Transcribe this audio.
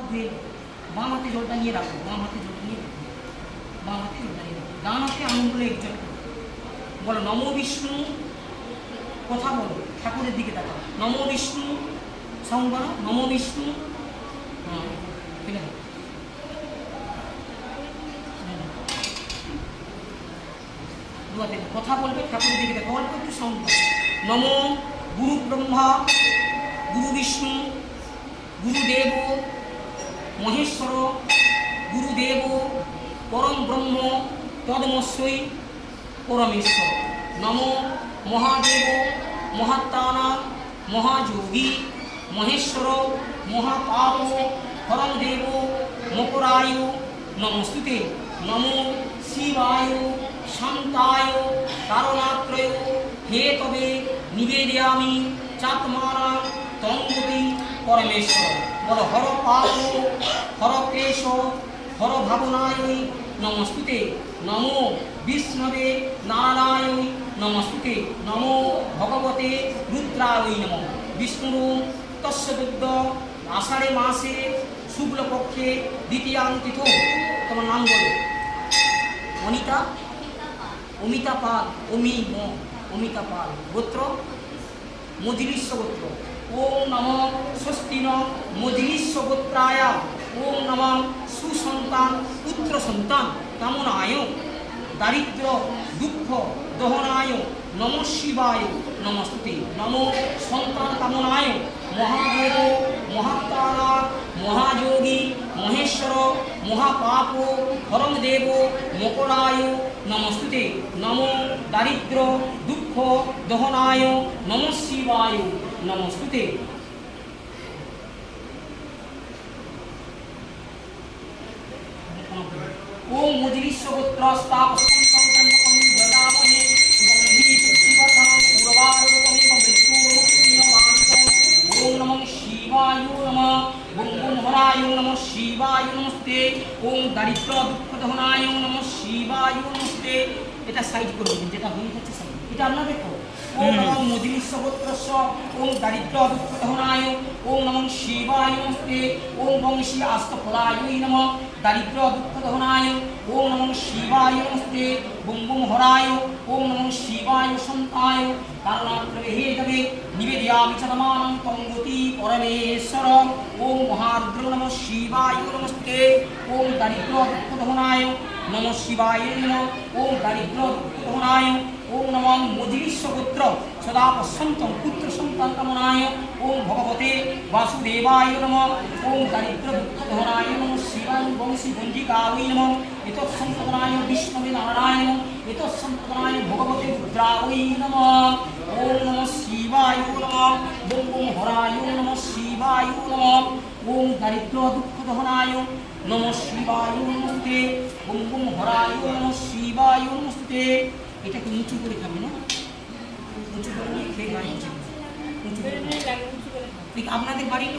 ধুয়ে বাম হাতে জলটা নিয়ে রাখো, বাম হাতে জলটা নিয়ে রাখো, বাম হাতে জলটা নিয়ে রাখো, ডান হাতে আঙুলগুলো একজন বলো নমো বিষ্ণু, কথা বলো, ঠাকুরের দিকে তাকাও, নমো বিষ্ণু, সাউন্ড বানাও, নমো বিষ্ণু। হ্যাঁ ফেলে দাও। দুয়াতে কথা বলবে, ঠাকুরের দিকে দেখো, অল্প একটু সাউন্ড বানাও। নমো গুরু ব্রহ্মা গুরু বিষ্ণু গুরুদেব মহেশ্বর গুরুদেব পরম ব্রহ্ম তদমস্যই পরমেশ্বর। নমো মহাদেব মহাত্মানা মহাযোগী মহেশ্বর মহাপাপ পরম দেব মকরায় নমস্তুতে। নমো শিবায় শান্তায় কারণাত্রয় হে তবে নিবেদয়ামি চাত্মানা তঙ্গতি পরমেশ্বর। বলো হর পাপ হর ক্লেশ হর ভাবনায় নমস্তুতে। নমো বিষ্ণবে নারায়ণ নমস্তুতে। নমো ভগবতে রুদ্রায় নমঃ। বিষ্ণু তস্য দুগ্ধ আষাঢ়ে মাসে শুক্লপক্ষে দ্বিতীয়াং তিথৌ। তোমার নাম বলো। অনিতা, অমিতা পাল, অমিতা পাল, গোত্র মজিলিস্য গোত্র। ওম নমঃ স্বস্তি ন মজিলিস্য গোত্রায়। ওম নমঃ সুসন্তান পুত্র সন্তান কামনায় দারিদ্র দুঃখ দহনায় নমঃ শিবায় নমস্তুতে। নমো সন্তান কামনায় মহাদেব মহাত্মারা মহাযোগী মহেশ্বর মহাপাপ পরম দেব মকরায় নমস্তুতে। নমো দারিদ্র দুঃখ দহনায় নমঃ শিবায় নমস্তুতে। ওম মজিলিস্য গোত্রস্তাপস্যং সংকন্যকং যদামহে গন্ধি পুষ্টিবর্ধনং পূর্বারোপমিকং মৃত্যুর্মুক্তিনমামিকং। ওম নমঃ শিবায় নমঃ। ওম ওম হরায় নমঃ শিবায় নমস্তে। ওম দারিদ্র দুঃখ দহনায় নমঃ শিবায় নমস্তে। এটা সাইড করে দিন, যেটা ভুল হচ্ছে সাইড, এটা আপনারা দেখো। ওম নমঃ মজিলিস্য গোত্রস্য ওম দারিদ্র দুঃখ দহনায় ওম নমঃ শিবায় নমস্তে। ওম বংশী আস্তফলায় নমঃ দারিদ্র দুঃখ দহনায় ওম নমঃ শিবায় নমস্তে। বুম বুম হরায় ওম নমঃ শিবায় সন্তায় কারণাত্রয়ে হে তবে নিবেদয়ামি চরমাণং তঙ্গতি পরমেশ্বর। ওম মহারুদ্র নমঃ শিবায় নমস্তে। ওম দারিদ্র দুঃখ দহনায় নমঃ শিবায় নমঃ। ওম দারিদ্র দুঃখ দহনায় ওম নমঃ মজিলিস্য গোত্র সদা পশ্যন্তং পুত্র সন্তান কামনায় ওম ভগবতে বাসুদেবায় নমঃ। ওম দারিদ্র দুঃখ দহনায় নমঃ শিবায় বংশী গঞ্জিকায় নমঃ। এতৎসম্প্রদায় বিষ্ণবে নারায়ণ এতৎসম্প্রদায় ভগবতে রুদ্রায় নমঃ। ওম নমঃ শিবায় নমঃ। ওম ওম হরায় নমঃ শিবায় নমঃ। ওম দারিদ্র দুঃখ দহনায় নমঃ শিবায় নমস্তে। ওম ওম হরায় নমঃ শিবায় নমস্তে। এটাকে উঁচু করে খাবে না, উঁচু করে নিয়ে খেয়ে গাড়ি উঁচু করে ঠিক আপনাদের বাড়ি